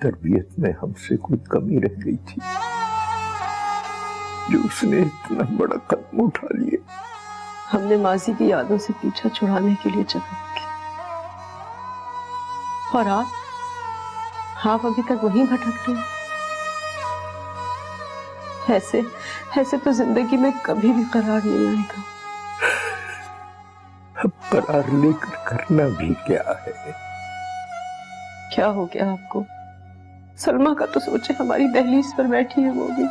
तरबियत में हमसे कोई कमी रह गई थी जो उसने इतना बड़ा कदम उठा लिया। हमने माजी की यादों से पीछा छुड़ाने के लिए जगह की, और आप अभी तक वहीं भटक रहे हैं। ऐसे तो जिंदगी में कभी भी करार नहीं आएगा। अब करार लेकर करना भी क्या है? क्या हो गया आपको? सलमा का तो सोचे, हमारी दहलीज पर बैठी है वो भी।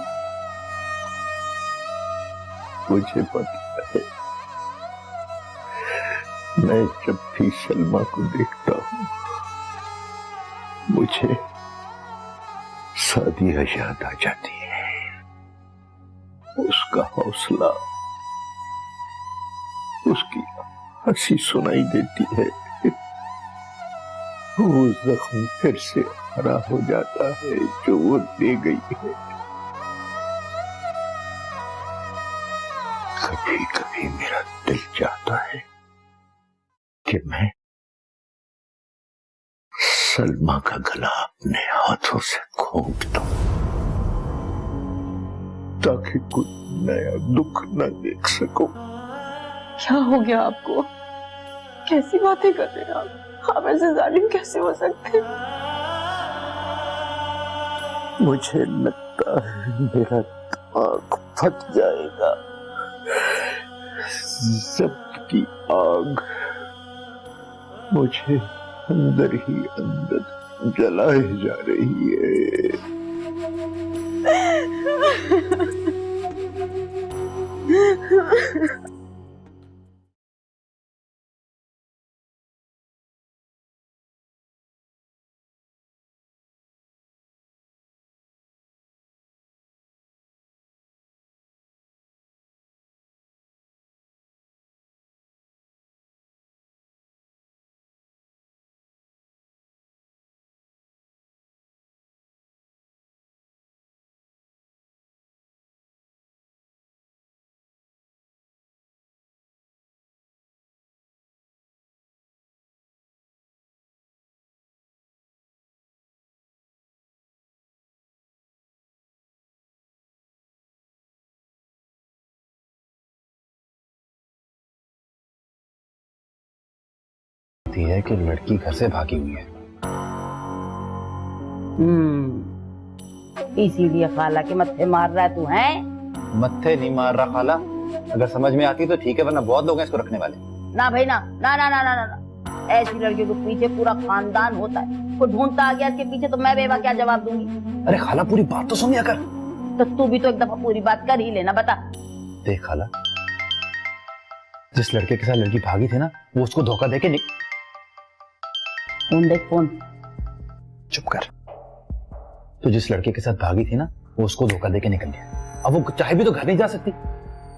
मुझे पता है, मैं जब भी सलमा को देखता हूँ मुझे सादिया याद आ जाती है। उसका हौसला, उसकी हंसी सुनाई देती है। वो जख्म फिर से हरा हो जाता है जो वो दे गई है। कभी कभी मेरा दिल चाहता है कि मैं सलमा का गला अपने हाथों से घोंट दूं ताकि कोई नया दुख न देख सकूं। क्या हो गया आपको? कैसी बातें कर रहे हैं आप ऐसे जालिम कैसे हो सकते हैं? मुझे लगता है मेरा दिमाग फट जाएगा। जब्त की आग मुझे अंदर ही अंदर जलाए जा रही है। है कि लड़की घर से भागी हुई है। इसीलिए खाला के मत्थे मार रहा है तू, है? मत्थे नहीं मार रहा खाला, अगर समझ में आती तो ठीक है, वरना बहुत लोग हैं इसको रखने वाले। ना भाई ना ना ना ना ना ना, ना। ऐसी लड़कियों के पीछे पूरा खानदान होता है। कोई ढूंढता आ गया इसके पीछे तो मैं बेवा क्या जवाब दूंगी? अरे खाला पूरी बात तो सुन लिया कर। तो तू भी तो एक दफा पूरी बात कर ही लेना। बता। देख खाला, जिस लड़के के साथ लड़की भागी थी ना, वो उसको धोखा देके फोन देख, फोन। चुप कर। तो जिस लड़के के साथ भागी थी ना, वो उसको धोखा देके निकल गया। अब वो चाहे भी तो घर नहीं जा सकती।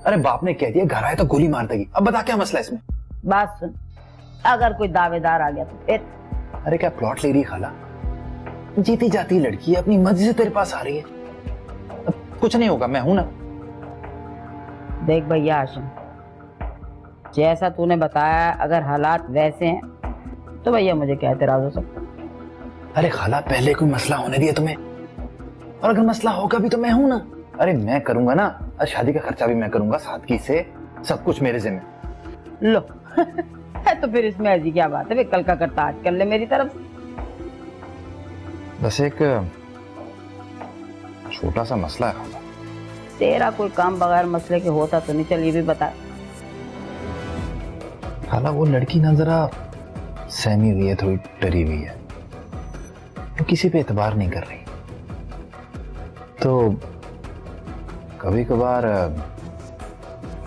अरे बाप ने कह दिया घर आए तो गोली मार देगी। अब बता क्या मसला है इसमें? बात सुन, अगर कोई दावेदार आ गया तो फिर? अरे क्या प्लॉट ले रही है खाला? जीती जाती लड़की है, अपनी मर्जी से तेरे पास आ रही है। अब कुछ नहीं होगा, मैं हूं ना। देख भैया आशम, जैसा तूने बताया, अगर हालात वैसे हैं तो भैया मुझे क्या एतराज हो सकता? अरे खाला पहले कोई मसला होने दिया तुम्हें, और अगर मसला होगा भी तो मैं हूं ना। अरे मैं करूंगा ना, शादी का खर्चा भी मैं करूंगा, सादगी से सब कुछ मेरे जिम्मे। लो तो फिर इसमें ऐसी क्या बात है? कल का करता आज कर ले मेरी तरफ से। बस एक छोटा सा मसला है खाला। तेरा कोई काम बगैर मसले के होता तो नहीं? चल ये भी बता। खाला वो लड़की ना जरा सहमी हुई है, थोड़ी डरी हुई है, वो किसी पे एतबार नहीं कर रही। तो कभी कभार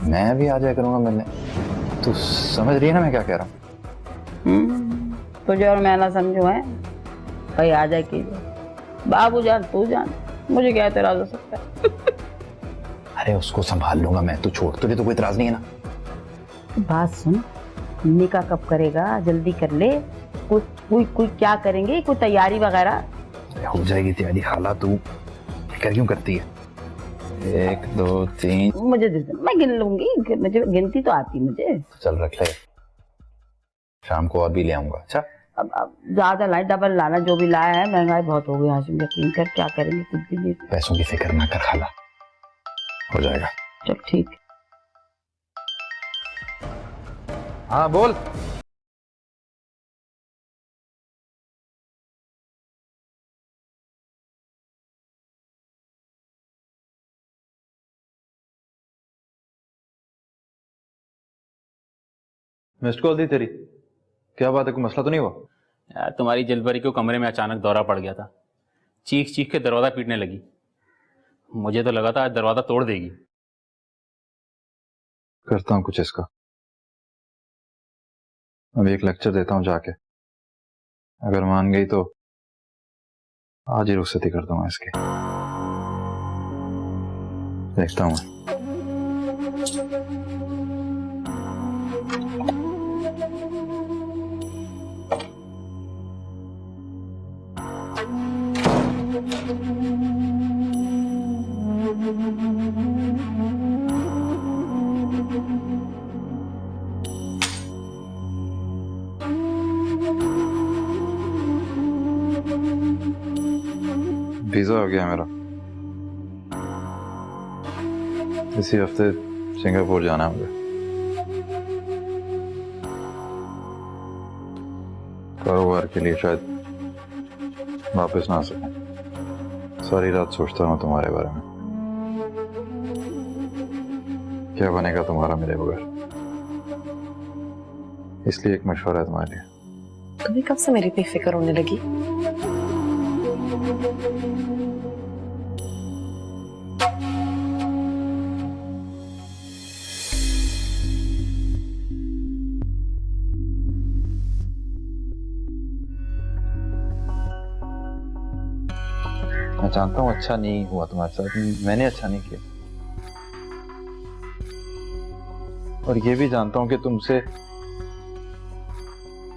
मैं भी आ जाया करूंगा मिलने। तू समझ रही है ना मैं क्या कह रहा हूँ? तुझे और मैं ना समझू है, कहीं आ जाए की बाबू जान तू जान, मुझे क्या एतराज हो सकता है? अरे उसको संभाल लूंगा मैं, तू छोड़। तुझे तो कोई इतराज नहीं है ना? बात सुन, निकाह कब करेगा? जल्दी कर ले। कोई क्या करेंगे? कोई तैयारी वगैरह? हो जाएगी तैयारी खाला, तू फिक्र क्यों करती है? 1 2 3। मुझे दे दे, मैं गिन लूंगी, मुझे गिनती तो आती मुझे। चल रख ले, शाम को और भी ले आऊंगा। अच्छा अब ज्यादा लाई, डबल लाना, जो भी लाया है। महंगाई बहुत हो गई हाशिम, यकीन कर, क्या करेंगे, कुछ भी नहीं। पैसों की फिक्र ना कर खाला, हो जाएगा। चल ठीक। हाँ बोल। मिस्ड कॉल दी तेरी, क्या बात है, कोई मसला तो नहीं हुआ? यार तुम्हारी जलपरी को कमरे में अचानक दौरा पड़ गया था, चीख चीख के दरवाजा पीटने लगी। मुझे तो लगा था आज दरवाजा तोड़ देगी। करता हूँ कुछ इसका, अभी एक लेक्चर देता हूँ जाके, अगर मान गई तो आज ही रुखसती कर दूंगा इसकी। देखता हूँ। वीजा हो गया मेरा, इसी हफ्ते सिंगापुर जाना है मुझे। कारोबार के लिए शायद वापस ना आ सकूं। सारी रात सोचता हूँ तुम्हारे बारे में, क्या बनेगा तुम्हारा मेरे बगैर। इसलिए एक मशवरा है तुम्हारे लिए। तुम्हें कब से मेरी इतनी फिक्र होने लगी? मैं जानता हूँ अच्छा नहीं हुआ तुम्हारे साथ, मैंने अच्छा नहीं किया, और ये भी जानता हूँ कि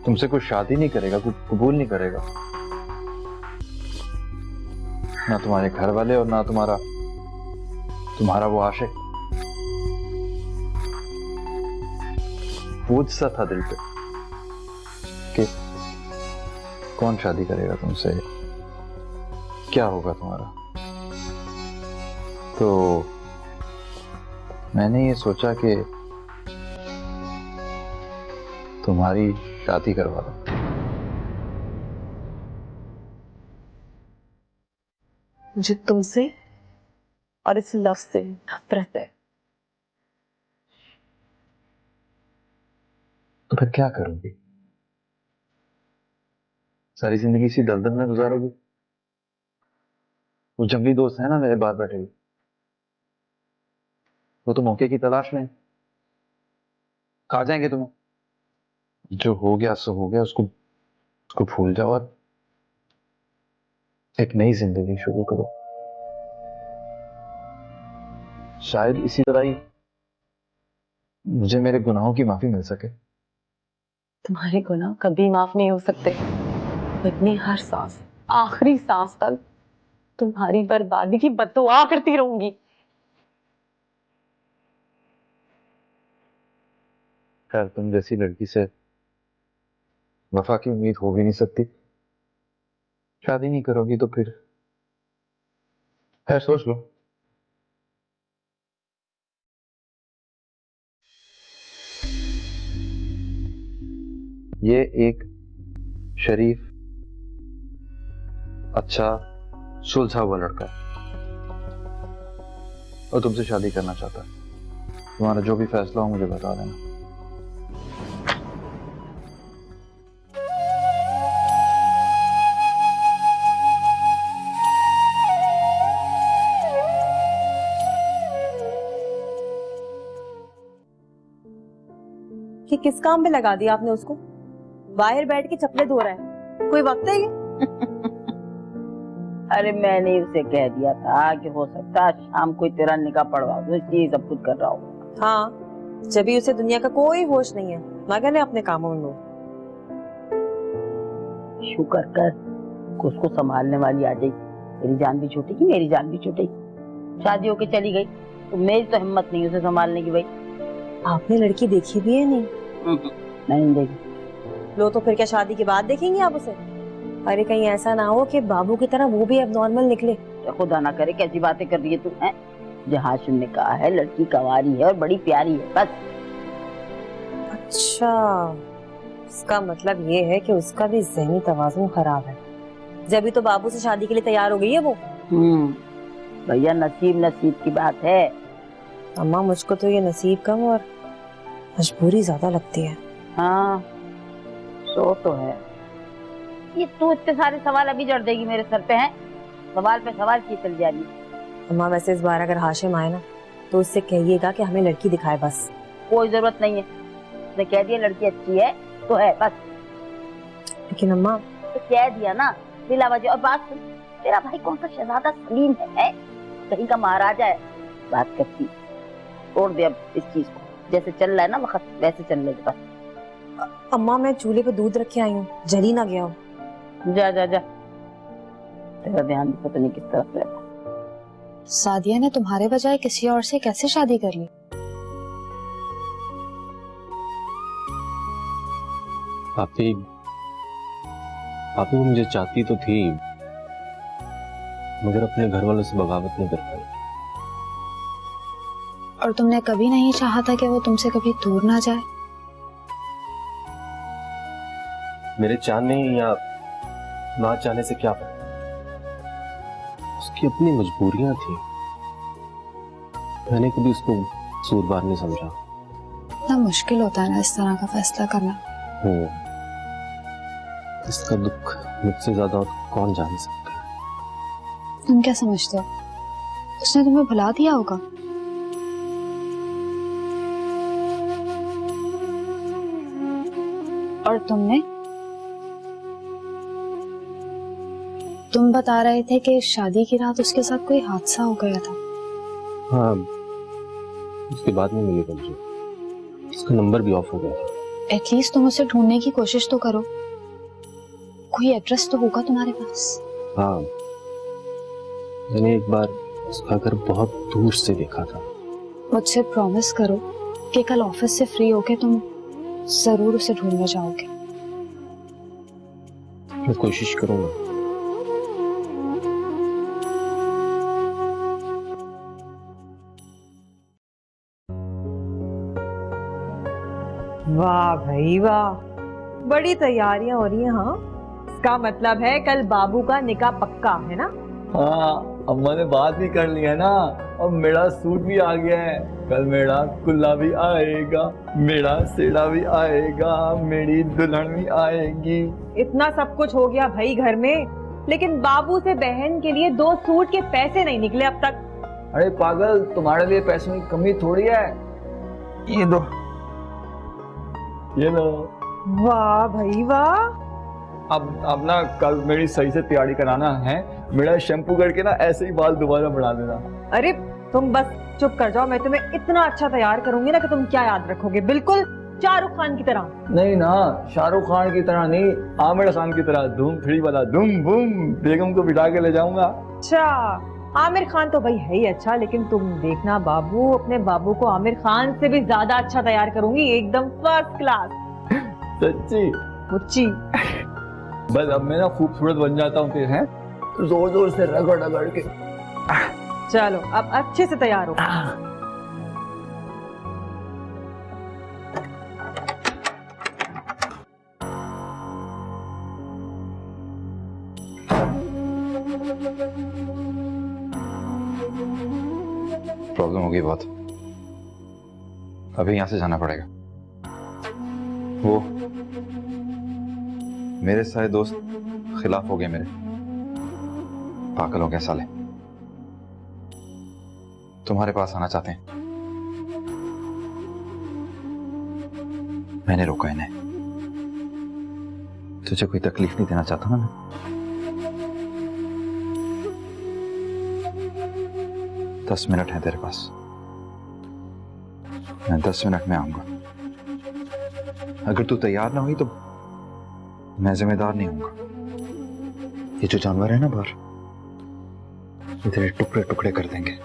तुमसे कोई शादी नहीं करेगा, कोई कबूल नहीं करेगा, ना तुम्हारे घर वाले और ना तुम्हारा वो आशिक। पूछ सा था दिल पे कि कौन शादी करेगा तुमसे, क्या होगा तुम्हारा। तो मैंने ये सोचा कि तुम्हारी शादी करवा दो। मुझे तुमसे और इस लव से नफरत है। तो फिर क्या करोगी? सारी जिंदगी इसी दलदल में गुजारोगी? वो जंगली दोस्त है ना मेरे बाहर बैठे हुए, वो तो मौके की तलाश में खा जाएंगे तुम्हें। जो हो गया सो हो गया, उसको भूल जाओ और एक नई जिंदगी शुरू करो। शायद इसी तरह ही मुझे मेरे गुनाहों की माफी मिल सके। तुम्हारे गुनाह कभी माफ नहीं हो सकते। इतनी हर सांस, आखिरी सांस तक तुम्हारी बर्बादी की बद्दुआ करती रहूंगी। खैर, तुम जैसी लड़की से वफा की उम्मीद हो भी नहीं सकती। शादी नहीं करोगी तो फिर खैर सोच लो। ये एक शरीफ, अच्छा, सुलझा हुआ लड़का है और तुमसे शादी करना चाहता है। तुम्हारा जो भी फैसला हो मुझे बता देना। कि किस काम पे लगा दिया आपने उसको? बाहर बैठ के चप्पलें धो रहा है, कोई वक्त है ये? अरे मैंने उसे कह दिया था कि हो सकता है शाम को तेरा निकाह पड़वा दो, इसलिए सब कुछ कर रहा हूँ। हाँ, जब भी उसे दुनिया का कोई होश नहीं है, मगन है अपने कामों में। शुक्र कर कि उसको संभालने वाली आ गई। तेरी जान भी छूटेगी, मेरी जान भी छूटेगी। शादी होके चली गई तो मेरी तो हिम्मत नहीं उसे संभालने की। भाई आपने लड़की देखी भी है? नहीं नहीं देखी। लो तो फिर क्या शादी के बाद देखेंगे आप उसे? अरे कहीं ऐसा ना हो कि बाबू की तरह वो भी अब नॉर्मल निकले। तो खुदा ना करे, कैसी बातें कर रही है तू? है जहाँ हाशिम ने कहा है लड़की कवारी है और बड़ी प्यारी है, बस। अच्छा, इसका मतलब ये है कि उसका भी ज़हनी तवाज़ुन खराब है, जब तो बाबू से शादी के लिए तैयार हो गई है वो। भैया नसीब नसीब की बात है। अम्मा मुझको तो ये नसीब कम और मजबूरी ज्यादा लगती है। हाँ सो तो है। ये तू इतने सारे सवाल अभी जड़ देगी मेरे सर पे हैं, सवाल पे सवाल की चल जा रही है। अम्मा वैसे इस बार अगर हाशिम आए ना तो उससे कहिएगा कि हमें लड़की दिखाए बस। कोई जरूरत नहीं है, उसने कह दिया लड़की अच्छी है तो है बस। लेकिन अम्मा तो कह दिया ना बिला वजह। और बात सुन, तेरा भाई कौन सा शहजादा सलीम है? कहीं का महाराजा है? बात करती छोड़ दे अब इस चीज को, जैसे चल रहा है ना वक्त वैसे चल रहे बस। अम्मा मैं चूल्हे पे दूध रख के आई हूँ, जल ही ना गया हो। जा जा जा, तेरा ध्यान भी पता नहीं किस तरफ रहता। सादिया ने तुम्हारे बजाय किसी और से कैसे शादी कर ली? आपी वो मुझे चाहती तो थी, मगर अपने घर वालों से बगावत नहीं कर पाई। और तुमने कभी नहीं चाहा था कि वो तुमसे कभी दूर ना जाए? मेरे चाहने या ना चाहने से क्या फर्क? उसकी अपनी मजबूरियां थी, मैंने कभी उसको कसूरवार नहीं समझा। इतना मुश्किल होता है ना इस तरह का फैसला करना। इसका दुख मुझसे ज्यादा और कौन जान सकता है? तुम क्या समझते हो, उसने तुम्हें भुला दिया होगा? और तुम बता रहे थे कि शादी की रात उसके साथ कोई हादसा हो गया था। हाँ, उसके बाद में मिली मुझे, उसका नंबर भी ऑफ हो गया था। एटलीस्ट तुम उसे ढूंढने की कोशिश तो करो, कोई एड्रेस तो होगा तुम्हारे पास। हाँ, मैंने एक बार उसका घर बहुत दूर से देखा था। मुझसे प्रॉमिस करो कि कल ऑफिस से फ्री होके तुम जरूर उसे ढूंढने जाओगे। मैं कोशिश करूंगा। वाह भाई वाह, बड़ी तैयारियां हो रही हैं। हाँ, इसका मतलब है कल बाबू का निकाह पक्का है ना? हाँ, अम्मा ने बात भी कर ली है ना, और मेरा सूट भी आ गया है। कल मेरा कुल्ला भी आएगा, मेरा सेड़ा भी आएगा, मेरी दुल्हन भी आएगी। इतना सब कुछ हो गया भाई घर में, लेकिन बाबू से बहन के लिए 2 सूट के पैसे नहीं निकले अब तक। अरे पागल, तुम्हारे लिए पैसों की कमी थोड़ी है। ये दो, ये लो। वाह भाई वाह। अब ना कल मेरी सही से तैयारी कराना है। मेरा शैम्पू करके ना ऐसे ही बाल दोबारा बढ़ा देना। अरे तुम बस चुप कर जाओ, मैं तुम्हें इतना अच्छा तैयार करूंगी ना कि तुम क्या याद रखोगे, बिल्कुल शाहरुख खान की तरह। नहीं ना, शाहरुख खान की तरह नहीं, आमिर खान की तरह धूम 3 वाला धूम बूम बेगम को बिठा के ले जाऊंगा। अच्छा, आमिर खान तो भाई है ही अच्छा, लेकिन तुम देखना बाबू, अपने बाबू को आमिर खान से भी ज्यादा अच्छा तैयार करूंगी, एकदम फर्स्ट क्लास। सच्ची? मुच्ची। बस अब मैं ना खूबसूरत बन जाता हूँ फिर, हैं? जोर जोर से रगड़ रगड़ के। चलो अब अच्छे से तैयार हो। प्रॉब्लम होगी बहुत, अभी यहां से जाना पड़ेगा। वो मेरे सारे दोस्त खिलाफ हो गए मेरे, पागल हो गए साले, तुम्हारे पास आना चाहते हैं। मैंने रोका इन्हें, तुझे कोई तकलीफ नहीं देना चाहता ना मैं। दस मिनट है तेरे पास, मैं 10 मिनट में आऊंगा। अगर तू तैयार ना हुई तो मैं जिम्मेदार नहीं होऊंगा। ये जो जानवर है ना बाहर, ये तेरे टुकड़े टुकड़े कर देंगे,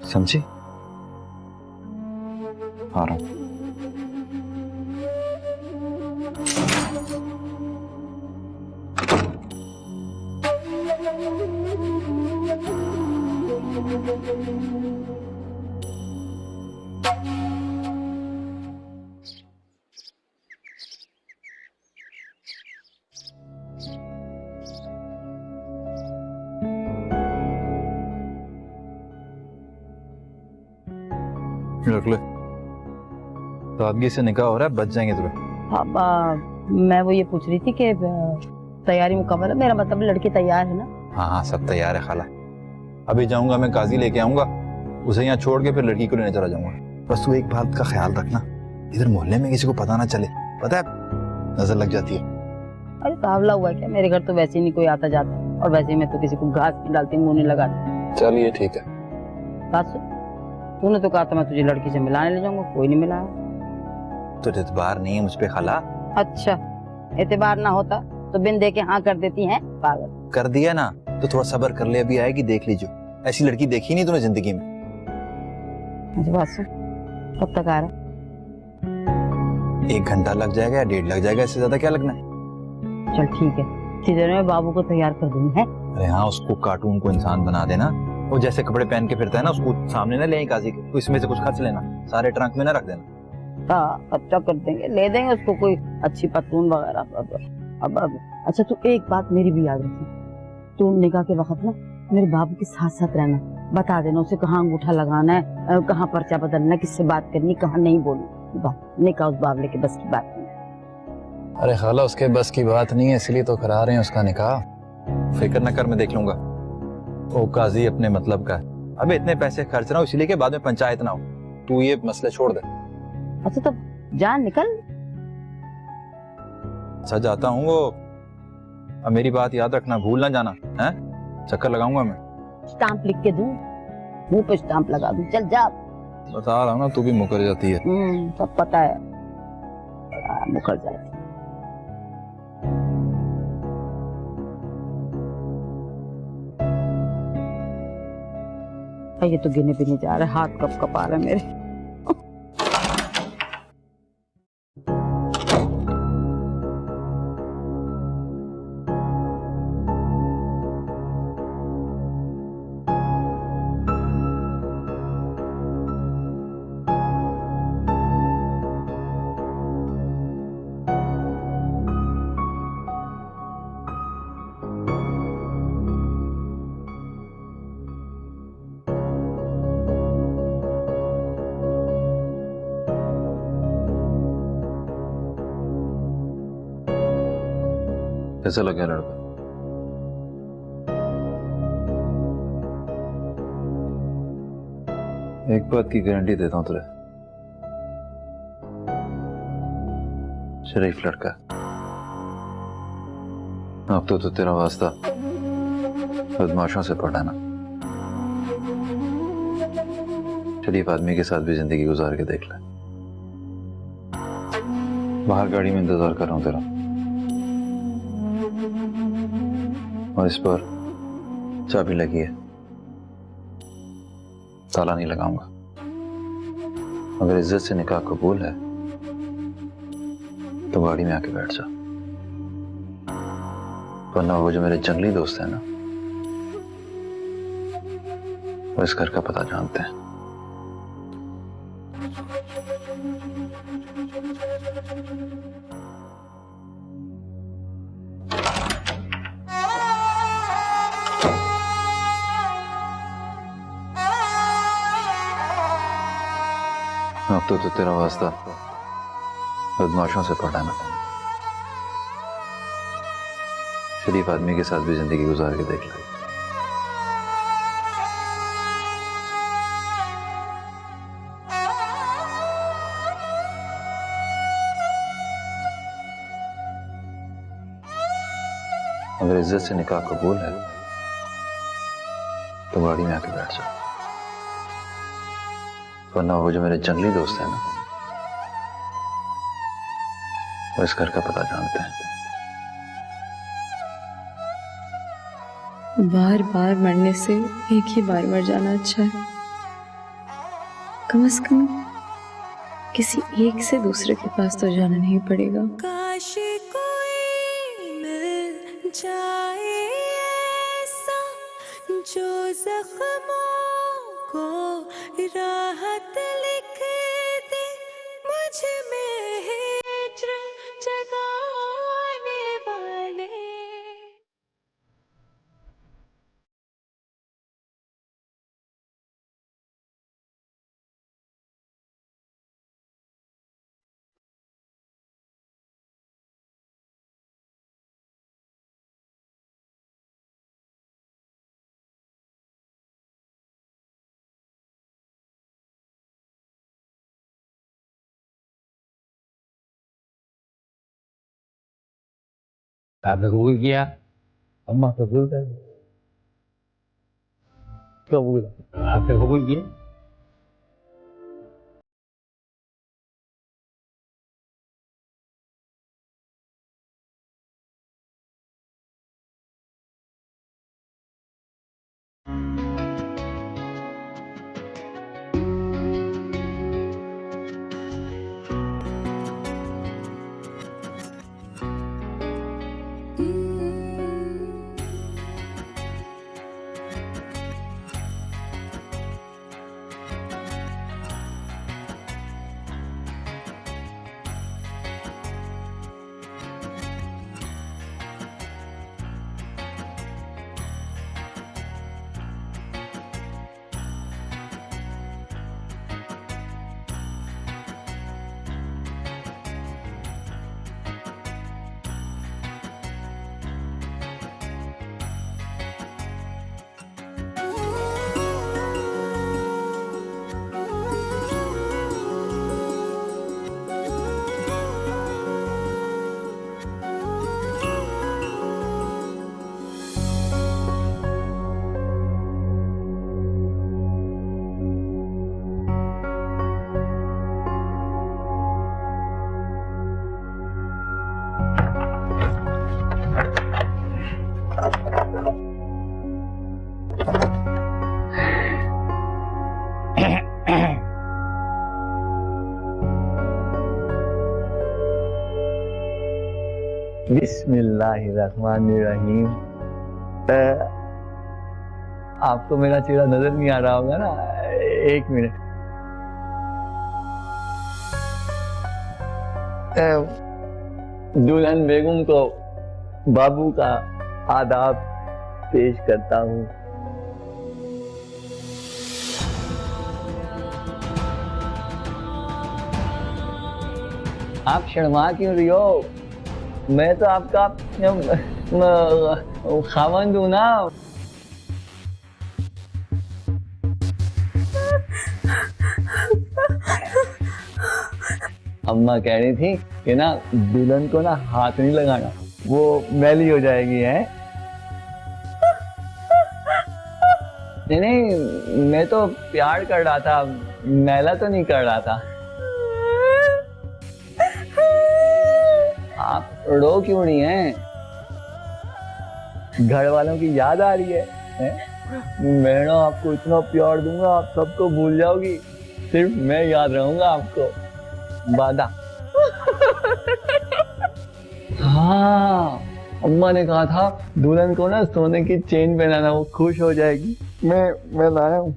समझी? आ रहा हूं। रख ले। सादगी से निकाह हो रहा है, बच जाएंगे तुम्हें। मैं वो ये पूछ रही थी कि तैयारी मुकम्मल है, मेरा मतलब लड़की तैयार है ना? हाँ हाँ सब तैयार है खाला। अभी जाऊंगा मैं, काजी लेके आऊंगा, उसे यहाँ छोड़ के फिर लड़की को लेने चला जाऊंगा। बस तू एक बात का ख्याल रखना, इधर मोहल्ले में किसी को पता ना चले, पता है नजर लग जाती है। अरे कावला हुआ क्या, मेरे घर तो वैसे ही नहीं कोई आता जाता, और वैसे ही मैं तो किसी को घास नहीं डालती, मुंह नहीं लगाती। चलिए ठीक है। बात सुन, तूने तो कहा था मैं तुझे लड़की से मिलाने ले जाऊंगा, कोई नहीं मिलाया। तो एतबार नहीं है मुझ पे खाला। अच्छा, एतबार ना होता तो बिन देके हाँ कर देती हैं, पागल। कर दिया ना तो थोड़ा सब्र कर ले, अभी आएगी देख लीजिए। ऐसी लड़की देखी नहीं तूने जिंदगी में। मुझे बात सुन, कब तक आ रहा? 1 घंटा लग जाएगा या 1.5 लग जाएगा, इससे ज्यादा क्या लगना है। चल ठीक है, इतनी देर में बाबू को तैयार कर दूंगी है। अरे हाँ, उसको कार्टून को इंसान बना देना, वो जैसे कपड़े पहन के फिरता है ना, उसको सामने ना ले काजी के, तो इसमें से कुछ खर्च लेना, सारे ट्रंक में ना रख देना। हाँ अच्छा कर देंगे, ले देंगे उसको कोई अच्छी पतलून वगैरह। अब अच्छा तू एक बात मेरी भी याद रखना, तू निकाह के वक्त ना मेरे बाबू के साथ साथ रहना, बता देना उसे कहाँ अंगूठा लगाना है, कहाँ पर्चा बदलना, किससे बात करनी, कहाँ नहीं बोलना। निकाह उस बावले के बस की बात नहीं। अरे खाला उसके बस की बात नहीं है, इसलिए तो करा रहे हैं उसका निकाह। फिक्र न कर, मैं देख लूंगा। वो काजी अपने मतलब का है, अबे इतने पैसे खर्च रहा हूँ इसीलिए कि बाद में पंचायत ना हो। तू ये मसले छोड़ दे। अच्छा तब जा निकल। अच्छा जाता हूँ, वो अब मेरी बात याद रखना, भूल ना जाना है। चक्कर लगाऊंगा मैं, स्टाम्प लिख के दूं, मुंह पे स्टाम्प लगा दूं, चल जा। बता रहा हूँ ना, तू भी मुकर जाती है। सब पता है, मुकर जाती है। ये तो गिने भी नहीं जा रहे, हाथ कब कपा रहे मेरे। कैसा लगा लड़का? एक बात की गारंटी देता हूं तुझे, शरीफ लड़का। अब तो तेरा वास्ता बदमाशों से पढ़ाना। शरीफ आदमी के साथ भी जिंदगी गुजार के देख ले। बाहर गाड़ी में इंतजार कर रहा हूं तेरा, और इस पर चाबी लगी है, ताला नहीं लगाऊंगा। अगर इज्जत से निकाह कबूल है तो गाड़ी में आके बैठ जा, वरना वो जो मेरे जंगली दोस्त हैं ना, वो इस घर का पता जानते हैं। अब तो तेरा वास्ता बदमाशों से पढ़ाना। शरीफ आदमी के साथ भी जिंदगी गुजार के देख ले। अगर इज्जत से निकाह कबूल है तो गाड़ी में आके बैठ जा, वरना वो जो मेरे जंगली दोस्त हैं ना, वो इस घर का पता जानते हैं। बार बार मरने से एक ही बार मर जाना अच्छा है। कम से कम किसी एक से दूसरे के पास तो जाना नहीं पड़ेगा। जाए ऐसा जो जख्मों को राहत लिख दे, मुझ में हिज्र जगाने वाले। आपने कबूल किया? अम्मा कबूल कर, कबूल, आपने कबूल किया? बिस्मिल्लाहिर्रहमानिर्रहीम। आपको मेरा चेहरा नजर नहीं आ रहा होगा ना? एक मिनट। दुल्हन बेगम को बाबू का आदाब पेश करता हूँ। आप शर्मा क्यों रही हो? मैं तो आपका खावंद हूं ना। अम्मा कह रही थी कि ना दुल्हन को ना हाथ नहीं लगाना, वो मैली हो जाएगी। है नहीं नहीं, मैं तो प्यार कर रहा था, मैला तो नहीं कर रहा था। आप रो क्यों नहीं हैं? घर वालों की याद आ रही है? मैं ना आपको इतना प्यार दूंगा, आप सबको भूल जाओगी, सिर्फ मैं याद रहूंगा आपको। वादा। हाँ, अम्मा ने कहा था दुल्हन को ना सोने की चेन पहनाना, वो खुश हो जाएगी। मैं लाया हूँ।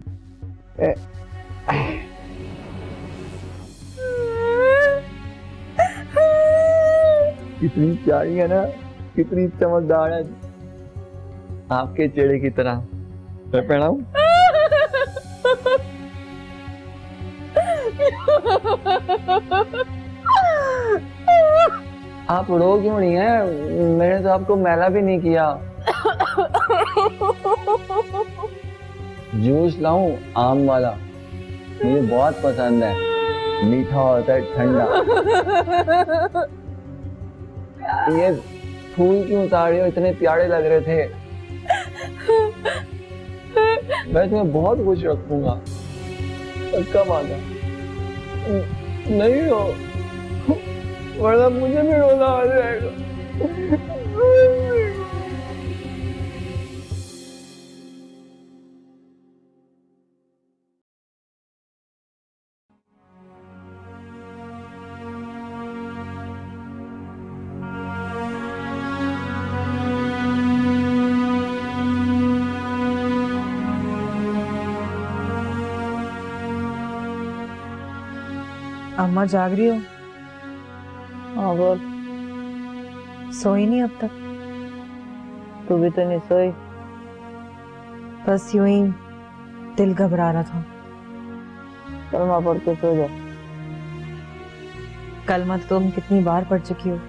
कितनी प्यारी है ना, कितनी चमकदार है, आपके चेहरे की तरह। मैं पहनाऊं? आप रो क्यों नहीं है? मैंने तो आपको मैला भी नहीं किया। जूस लाऊं आम वाला? मुझे बहुत पसंद है, मीठा होता है, ठंडा। ये फूल क्यों उतार रही हो? इतने प्यारे लग रहे थे। मैं तुम्हें बहुत खुश रखूंगा, पक्का वादा। नहीं हो, वरना मुझे भी रोना आ जाएगा। अम्मा जाग रही हो? हाँ बोल। सोई नहीं अब तक? तू भी तो नहीं सोई? बस यूं ही दिल घबरा रहा था। कलमा पढ़ के सो जा। कलमा तो तुम कितनी बार पढ़ चुकी हो,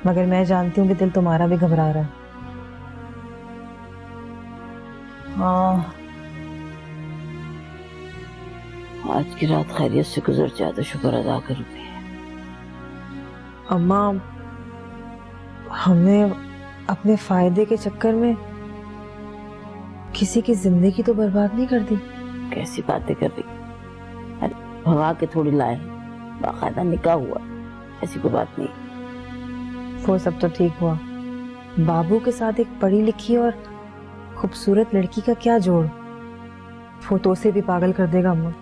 मगर मैं जानती हूँ कि दिल तुम्हारा भी घबरा रहा है। हाँ, आज की रात खैरियत से गुजर जाए तो शुक्र अदा करूंगी। अम्मा, हमने अपने फायदे के चक्कर में किसी की जिंदगी तो बर्बाद नहीं कर दी। कैसी बातें कर रही? अरे भगा के थोड़ी लाए, बाकायदा निकाह हुआ, ऐसी कोई बात नहीं। वो सब तो ठीक हुआ, बाबू के साथ एक पढ़ी लिखी और खूबसूरत लड़की का क्या जोड़? फोटो से भी पागल कर देगा अम्मा।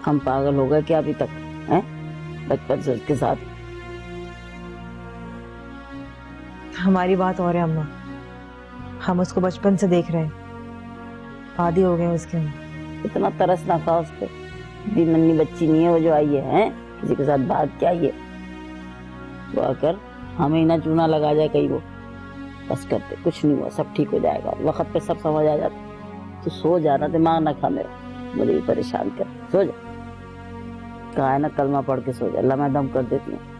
हम पागल हो गए क्या अभी तक? हैं? बचपन से उसके साथ। हमारी बात और है अम्मा, हम उसको बचपन से देख रहे हैं, आदी हो गए उसके हम। इतना तरस ना खा उस पे, दी नन्ही बच्ची नहीं है वो जो आई है, हैं? किसी के साथ बात क्या आई है? वो आकर हमें ही ना चूना लगा जाए कहीं। वो बस करते, कुछ नहीं हुआ, सब ठीक हो जाएगा, वक्त पे सब समझ आ जाता। तो सो जाना, दिमाग ना खा मेरा, मुझे भी परेशान कर। सो जा, कहा है ना कलमा पढ़ के सो जा। अल्लाह मैं दम कर देती हूँ।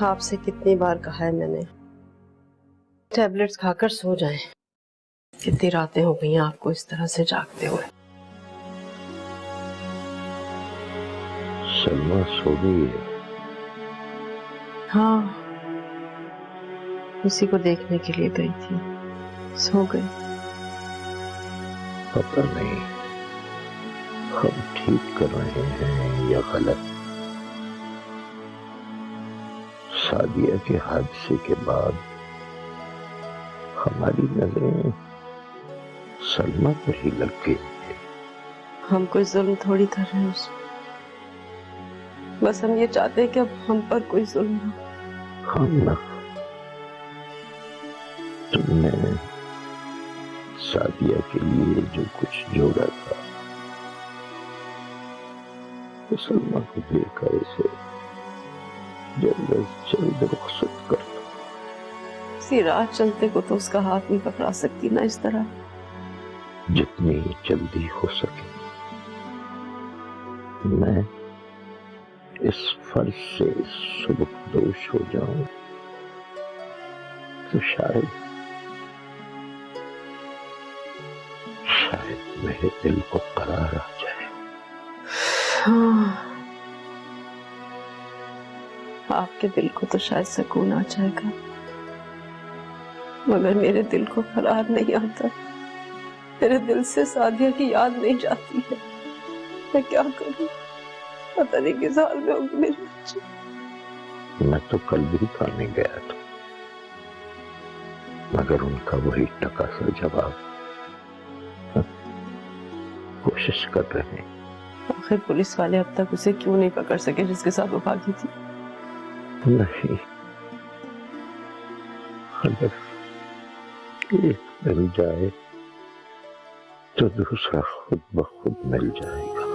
आपसे कितनी बार कहा है मैंने, टैबलेट्स खाकर सो जाएं। कितनी रातें हो गई हैं आपको इस तरह से जागते हुए। सलमा सो गई है? हाँ, उसी को देखने के लिए गई थी, सो गई। पता नहीं हम ठीक कर रहे हैं या गलत। सादिया के हादसे के बाद हमारी नजरें सलमा पर ही लग गई। हम कोई जुल्म थोड़ी कर रहे हैं उसमें, बस हम ये चाहते हैं कि अब हम पर कोई जुल्म हो। हम ना, तुमने सादिया के लिए जो कुछ जोड़ा था, तो सलमा को लेकर इसे जल्द अज जल्द रुखसत कर दो। इसी राह चलते को तो उसका हाथ नहीं पकड़ा सकती ना इस तरह। जितनी जल्दी हो सके मैं इस फर्ज से सुबकदोश हो जाऊं तो शायद मेरे दिल को करार आ जाए। हाँ, आपके दिल को तो शायद सुकून आ जाएगा, मगर मेरे दिल को करार नहीं आता। मेरे दिल से सादिया की याद नहीं जाती है। मैं क्या करूं? पता नहीं किस हाल में होगी मेरी बच्ची। मैं तो कल भी खाने गया था, मगर उनका वही टका सा जवाब। कोशिश कर रहे हैं। आखिर पुलिस वाले अब तक उसे क्यों नहीं पकड़ सके जिसके साथ वो भागी थी? नहीं, अगर एक मिल जाए तो दूसरा खुद ब खुद मिल जाएगा।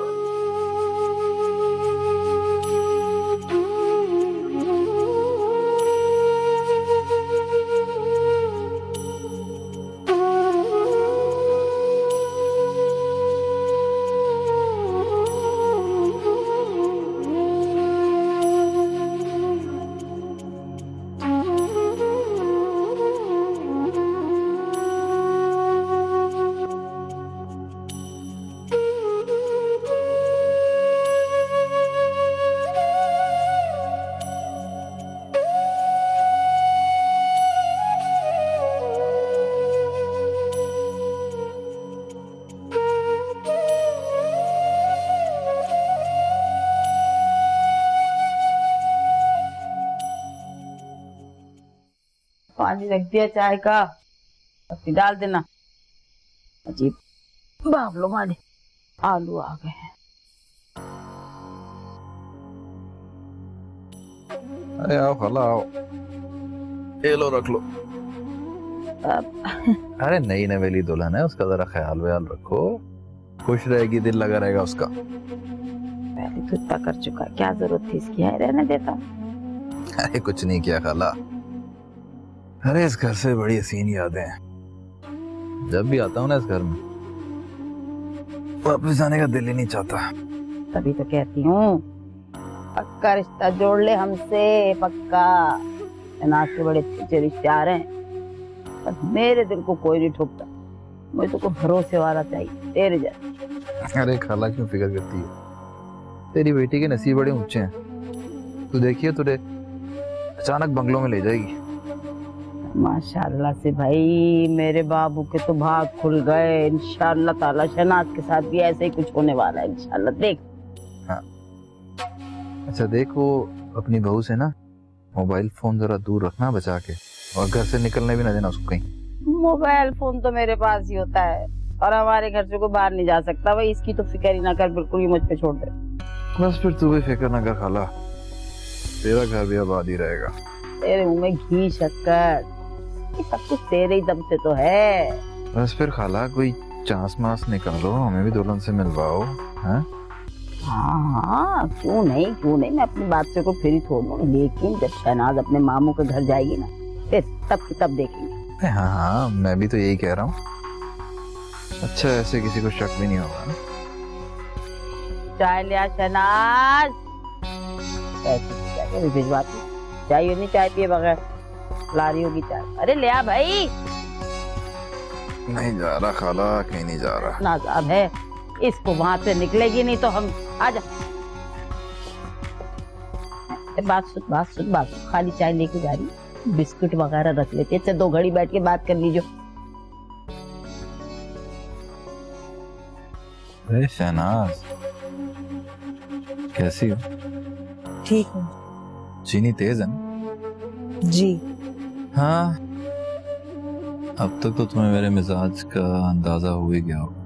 पानी रख दिया चाय का, पत्ती डाल देना। अजीब बाबलो मारे आलू आ गए हैं। अरे आओ खाला आओ, ये लो रख लो। अरे नई नवेली दुल्हन है, उसका जरा ख्याल व्याल रखो, खुश रहेगी, दिल लगा रहेगा उसका। पहले तो इतना कर चुका, क्या जरूरत थी इसकी, है रहने देता। अरे कुछ नहीं किया खाला। अरे इस घर से बड़ी हसीन यादें हैं, जब भी आता हूँ ना इस घर में वापस जाने का दिल ही नहीं चाहता। तभी तो कहती हूँ पक्का रिश्ता जोड़ ले हमसे, पक्का। नाथ के बड़े अच्छे रिश्ते आ रहे हैं, पर मेरे दिल को कोई नहीं ठोकता, मुझे तो कोई भरोसे वाला चाहिए तेरे जैसा। अरे खाला क्यों फिक्र करती है, तेरी बेटी के नसीब बड़े ऊंचे हैं, तू देखिए तुझे अचानक बंगलों में ले जाएगी। माशाल्लाह से भाई, मेरे बाबू के तो भाग खुल गए। इंशाल्लाह ताला शहनाज के साथ भी ऐसे ही कुछ होने वाला है, इंशाल्लाह देख। हाँ अच्छा देखो, अपनी बहू से ना मोबाइल फोन जरा दूर रखना बचा के, और घर से निकलने भी ना देना उसको कहीं। मोबाइल फोन तो मेरे पास ही होता है, और हमारे घर से कोई बाहर नहीं जा सकता भाई, इसकी तो फिक्र ही ना कर, बिल्कुल ही मुझ पे छोड़ दे। बस फिर तू भी फिक्र ना कर खाला, तेरा घर भी आबाद ही रहेगा। तेरे मुंह में घी शक्कर, सब कुछ तेरे ही दम से तो है। बस फिर खाला कोई चांस मास निकालो, हमें भी दुल्हन से मिलवाओ। हाँ हाँ क्यों नहीं, मैं अपनी बात से को फिर ही छोड़ दूँ, लेकिन जब शहनाज अपने मामू के घर जाएगी ना, फिर तब देखेंगे। हाँ हाँ मैं भी तो यही कह रहा हूँ। अच्छा ऐसे किसी को शक भी नहीं होगा ना। चाय लिया शहनाज, ऐसे भिजवाती चाहिए नहीं, चाय पिए बगैर ला रही होगी चाय। अरे ले आ भाई। नहीं जा रहा खाला, कहीं नहीं जा रहा। नाजाब है, इसको वहां से निकलेगी नहीं तो हम आजा। बात सुन, खाली चाय लेके जा रही, बिस्कुट वगैरह रख लेते, अच्छा 2 घड़ी बैठ के बात कर लीजिए। अरे शहनाज कैसी हो? ठीक हूँ चीनी तेज है ना? जी। हाँ अब तक तो तुम्हें मेरे मिजाज का अंदाजा हो ही गया होगा।